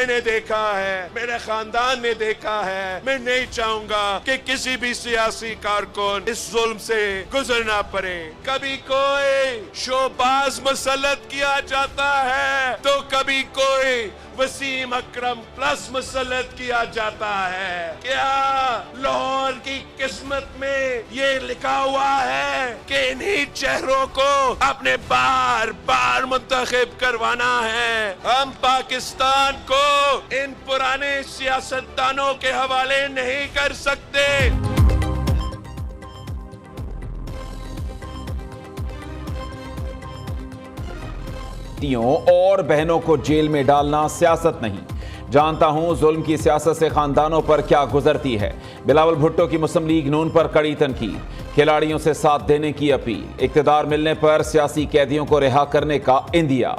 मैंने देखा है, मेरे खानदान ने देखा है। मैं नहीं चाहूंगा कि किसी भी सियासी कारकुन इस जुल्म से गुजरना पड़े। कभी कोई शोबाज मुसल्लत किया जाता है तो कभी कोई वसीम अकरम प्लस मुसल्लत किया जाता है। क्या लाहौर की किस्मत में ये लिखा हुआ है कि इन्हीं चेहरों को अपने बार बार मुंतखब करवाना है? हम पाकिस्तान को इन पुराने सियासतदानों के हवाले नहीं कर सकते। और बहनों को जेल में डालना सियासत नहीं। जानता हूं जुल्म की सियासत से खानदानों पर क्या गुजरती है। बिलावल भुट्टो की मुस्लिम लीग नून पर कड़ी तनकीद, खिलाड़ियों से साथ देने की अपील, इक्तदार मिलने पर सियासी कैदियों को रिहा करने का इंदिया।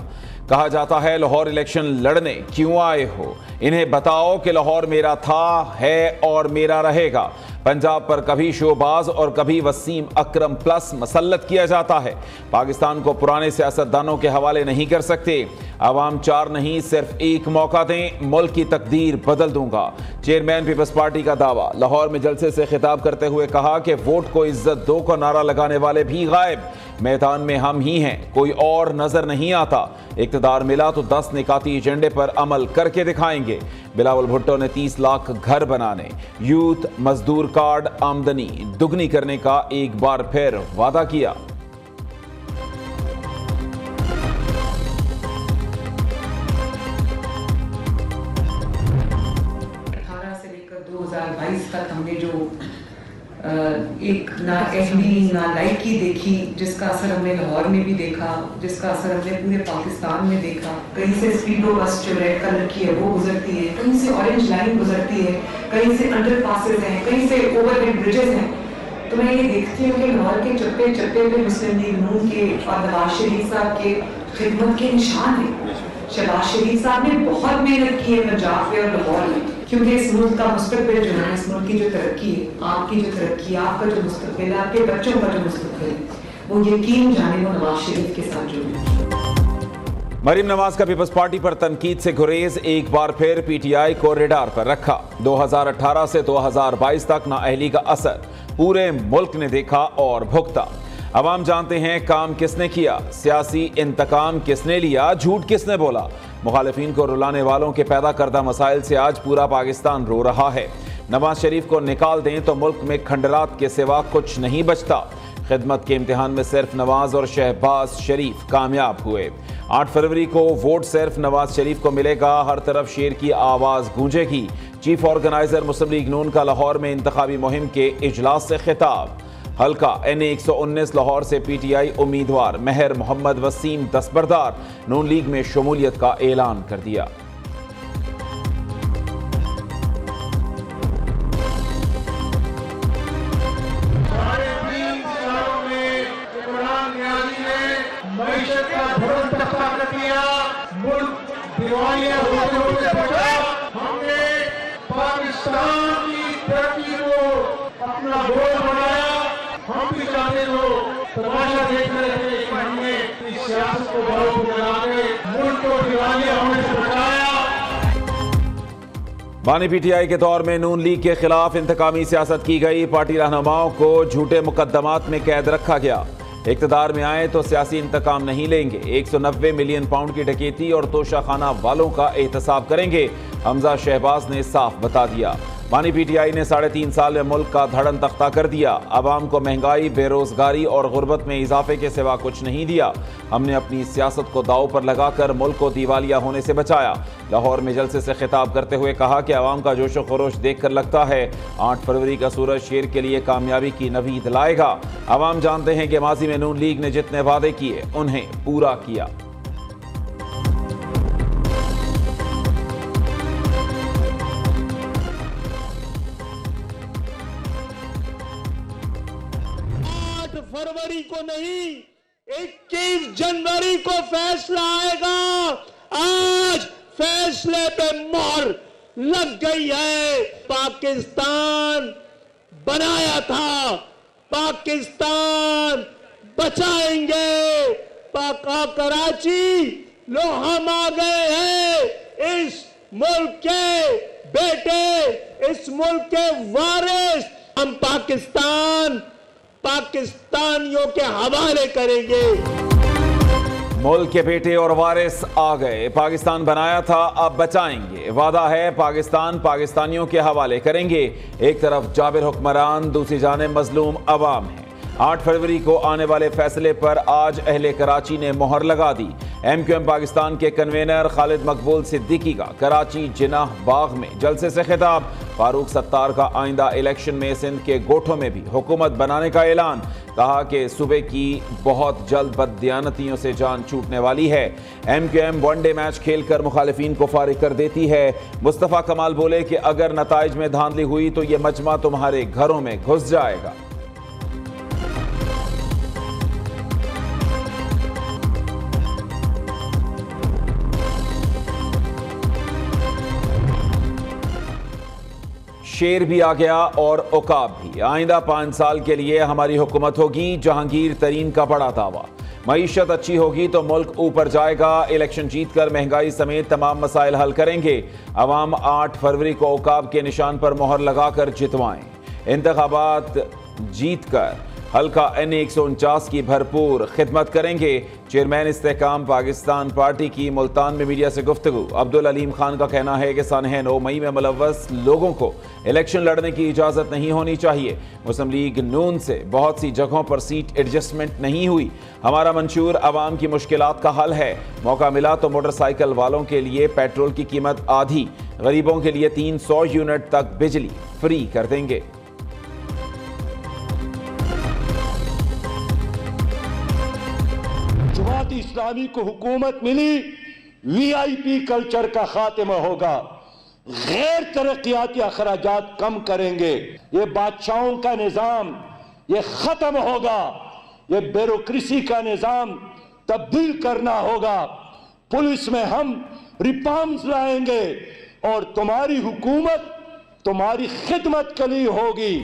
कहा जाता है लाहौर इलेक्शन लड़ने क्यों आए हो? इन्हें बताओ कि लाहौर मेरा था, है और मेरा रहेगा। पंजाब पर कभी शोबाज और कभी वसीम अकरम प्लस मसल्लत किया जाता है। पाकिस्तान को पुराने सियासतदानों के हवाले नहीं कर सकते। आवाम 4 नहीं सिर्फ 1 मौका दें, मुल्क की तकदीर बदल दूंगा। चेयरमैन पीपल्स पार्टी का दावा। लाहौर में जलसे से खिताब करते हुए कहा कि वोट को इज्जत दो का नारा लगाने वाले भी गायब। मैदान में हम ही हैं, कोई और नजर नहीं आता। इक्तदार मिला तो 10 निकाती एजेंडे पर अमल करके दिखाएंगे। बिलावल भुट्टो ने 30 लाख घर बनाने, यूथ मजदूर कार्ड आमदनी दुगनी करने का एक बार फिर वादा किया। 2022 तक हमने जो एक ना अहली ना लाइकी देखी, जिसका असर हमने लाहौर में भी देखा, जिसका असर हमने पूरे पाकिस्तान में देखा। कहीं से स्पीडो बस जो रेड कलर की है वो गुजरती है, कहीं से ऑरेंज लाइन गुजरती है, कहीं से अंडरपासेस हैं, कहीं से ओवरहेड ब्रिजेस हैं। तो मैं ये देखती हूँ कि लाहौर के चप्पे चप्पे पे मुस्लिम लीग नून के और नवाज शरीफ साहब के खिदमत के निशान हैं। शहबाज शरीफ साहब ने बहुत मेहनत की है पंजाब में और लाहौर में, क्योंकि इस मुल्क का मुस्तकबिल जो है, इस मुल्क की जो तरक्की है, आपकी जो तरक्की, आपका जो मुस्तकबिल है, आपके बच्चों का जो मुस्तकबिल है, वो यकीन जाने वो नवाज शरीफ के साथ जुड़े। मरीम नवाज का पीपल्स पार्टी पर तनकीद से गुरेज, एक बार फिर पीटीआई को रेडार पर रखा। 2018 से 2022 तक नाअहली का असर पूरे मुल्क ने देखा और भुगता। अवाम जानते हैं काम किसने किया, सियासी इंतकाम किसने लिया, झूठ किसने बोला। मुखालिफिन को रुलाने वालों के पैदा करदा मसाइल से आज पूरा पाकिस्तान रो रहा है। नवाज शरीफ को निकाल दें तो मुल्क में खंडरात के सिवा कुछ नहीं बचता। खिदमत के इम्तिहान में सिर्फ नवाज और शहबाज शरीफ कामयाब हुए। 8 फरवरी को वोट सिर्फ नवाज शरीफ को मिलेगा। हर तरफ शेर की आवाज गूंजेगी। चीफ ऑर्गेनाइजर मुस्लिम लीग नून का लाहौर में इंतखाबी मुहिम के इजलास से खिताब। हल्का NA 119 लाहौर से पीटीआई उम्मीदवार महर मोहम्मद वसीम दस्तबरदार नून लीग में शमूलियत का ऐलान कर दिया। हमने पाकिस्तान की तरक्की को अपना गोल बनाया। हम भी चाहते हो तमाशा देख रहे थे कि हमने इस सियासत को बरोबर बना के मुल्क को दिवालिया होने से बचाया। बानी पीटीआई के दौर में नून लीग के खिलाफ इंतकामी सियासत की गई। पार्टी रहनुमाओं को झूठे मुकदमात में कैद रखा गया। इक्तदार में आए तो सियासी इंतकाम नहीं लेंगे। 190 मिलियन पाउंड की डकैती और तोशाखाना वालों का एहतसाब करेंगे। हमजा शहबाज ने साफ बता दिया। बानी पीटीआई ने 3.5 साल में मुल्क का धड़न तख्ता कर दिया। आवाम को महंगाई, बेरोजगारी और गुर्बत में इजाफे के सिवा कुछ नहीं दिया। हमने अपनी सियासत को दांव पर लगाकर मुल्क को दिवालिया होने से बचाया। लाहौर में जलसे से खिताब करते हुए कहा कि आवाम का जोश व खरोश देख कर लगता है 8 फरवरी का सूरज शेर के लिए कामयाबी की नवीद लाएगा। आवाम जानते हैं कि माजी में नून लीग ने जितने वादे किए उन्हें पूरा किया। फरवरी को नहीं, 21 जनवरी को फैसला आएगा। आज फैसले पे मोहर लग गई है। पाकिस्तान बनाया था, पाकिस्तान बचाएंगे। पाका कराची लो हम आ गए हैं। इस मुल्क के बेटे, इस मुल्क के वारिस हम पाकिस्तानियों के हवाले करेंगे। मुल्क के बेटे और वारिस आ गए, पाकिस्तान बनाया था अब बचाएंगे, वादा है पाकिस्तान पाकिस्तानियों के हवाले करेंगे। एक तरफ जाबिर हुक्मरान, दूसरी जानिब मजलूम अवाम है। 8 फरवरी को आने वाले फैसले पर आज अहले कराची ने मोहर लगा दी। MQM पाकिस्तान के कन्वेनर खालिद मकबूल सिद्दीकी का कराची जिनाह बाग में जलसे से खिताब। फारूक सत्तार का आइंदा इलेक्शन में सिंध के गोठों में भी हुकूमत बनाने का ऐलान। कहा कि सूबे की बहुत जल्द बददियानतियों से जान छूटने वाली है। MQM वनडे मैच खेलकर मुखालिफिन को फारिग कर देती है। मुस्तफ़ा कमाल बोले कि अगर नताइज में धांधली हुई तो ये मजमा तुम्हारे घरों में घुस जाएगा। शेर भी आ गया और उकाब भी। आइंदा 5 साल के लिए हमारी हुकूमत होगी, जहांगीर तरीन का बड़ा दावा। मईशत अच्छी होगी तो मुल्क ऊपर जाएगा, इलेक्शन जीतकर महंगाई समेत तमाम मसाइल हल करेंगे। अवाम 8 फरवरी को उकाब के निशान पर मोहर लगाकर जितवाएं। इंतखाबात जीतकर हल्का NA 149 की भरपूर खिदमत करेंगे। चेयरमैन इस्तेहकाम पाकिस्तान पार्टी की मुल्तान में मीडिया से गुफ्तगू। अब्दुल अलीम खान का कहना है कि सानह 9 मई में मुलव्वस लोगों को इलेक्शन लड़ने की इजाज़त नहीं होनी चाहिए। मुस्लिम लीग नून से बहुत सी जगहों पर सीट एडजस्टमेंट नहीं हुई। हमारा मंशूर आवाम की मुश्किलात का हल है। मौका मिला तो मोटरसाइकिल वालों के लिए पेट्रोल की कीमत आधी, गरीबों के लिए 300 यूनिट तक बिजली फ्री कर देंगे। जमात इस्लामी को हुकूमत मिली, VIP कल्चर का खात्मा होगा, गैर तरक्याती अखराजात कम करेंगे, ये बादशाहों का निज़ाम ये खत्म होगा, ये ब्यूरोक्रेसी का निज़ाम तब्दील करना होगा। पुलिस में हम रिफॉर्म्स लाएंगे और तुम्हारी हुकूमत तुम्हारी खिदमत के लिए होगी।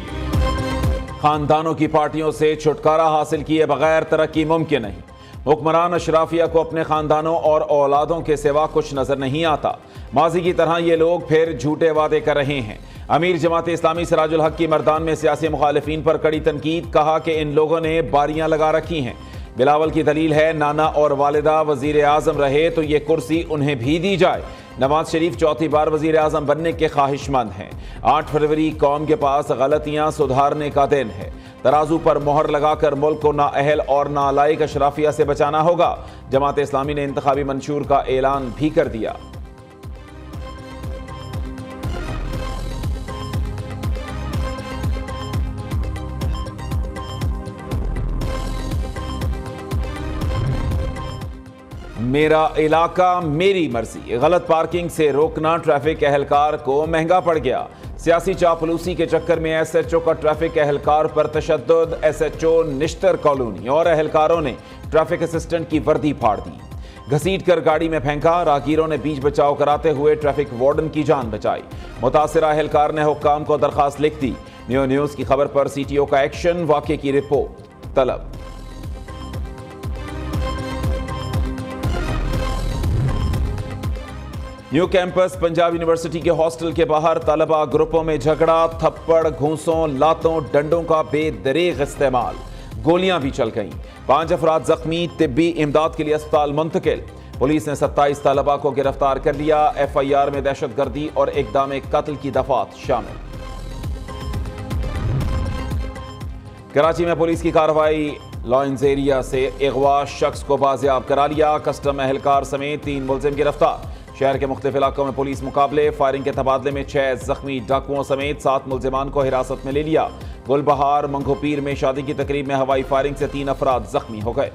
खानदानों की पार्टियों से छुटकारा हासिल किए बगैर तरक्की मुमकिन नहीं। हुक्मरान अशराफिया को अपने खानदानों और औलादों के सिवा कुछ नजर नहीं आता। माजी की तरह ये लोग फिर झूठे वादे कर रहे हैं। अमीर जमात इस्लामी सिराजुल हक की मर्दान में सियासी मुखालिफिन पर कड़ी तनकीद। कहा कि इन लोगों ने बारियां लगा रखी हैं। बिलावल की दलील है नाना और वालिदा वजीर आजम रहे तो ये कुर्सी उन्हें भी दी जाए। नवाज शरीफ 4थी बार वजीर आजम बनने के ख्वाहिशमंद हैं। 8 फरवरी कौम के पास गलतियां सुधारने का दिन है। तराजू पर मोहर लगाकर मुल्क को नाअहल और नालायक अशराफिया से बचाना होगा। जमात इस्लामी ने इंतखाबी मंशूर का ऐलान भी कर दिया। मेरा इलाका मेरी मर्जी, गलत पार्किंग से रोकना ट्रैफिक एहलकार को महंगा पड़ गया। सियासी चापलूसी के चक्कर में SHO का ट्रैफिक एहलकार पर तशद्दुद। SHO निश्तर कॉलोनी और एहलकारों ने ट्रैफिक असिस्टेंट की वर्दी फाड़ दी, घसीट कर गाड़ी में फेंका। राहगीरों ने बीच बचाव कराते हुए ट्रैफिक वार्डन की जान बचाई। मुतासिरा एहलकार ने हुक्काम को दरखास्त लिख दी। न्यूज़ की खबर पर CTO का एक्शन, वाक़े की रिपोर्ट तलब। न्यू कैंपस पंजाब यूनिवर्सिटी के हॉस्टल के बाहर तलबा ग्रुपों में झगड़ा, थप्पड़, घूंसों, लातों, डंडों का बेदरीग इस्तेमाल, गोलियां भी चल गईं। 5 अफराद जख्मी, तिब्बी इमदाद के लिए अस्पताल मुंतकिल। पुलिस ने 27 तलबा को गिरफ्तार कर लिया। FIR में दहशतगर्दी और इक़दाम कत्ल की दफात शामिल। कराची में पुलिस की कार्रवाई, लॉन्स एरिया से अगवा शख्स को बाजियाब करा लिया। कस्टम एहलकार समेत 3 मुलजिम गिरफ्तार। शहर के मुख्तलिफ इलाकों में पुलिस मुकाबले, फायरिंग के तबादले में 6 जख्मी डाकुओं समेत 7 मुलजिमान को हिरासत में ले लिया। गुलबहार मंगोपीर में शादी की तकरीब में हवाई फायरिंग से 3 अफराद जख्मी हो गए।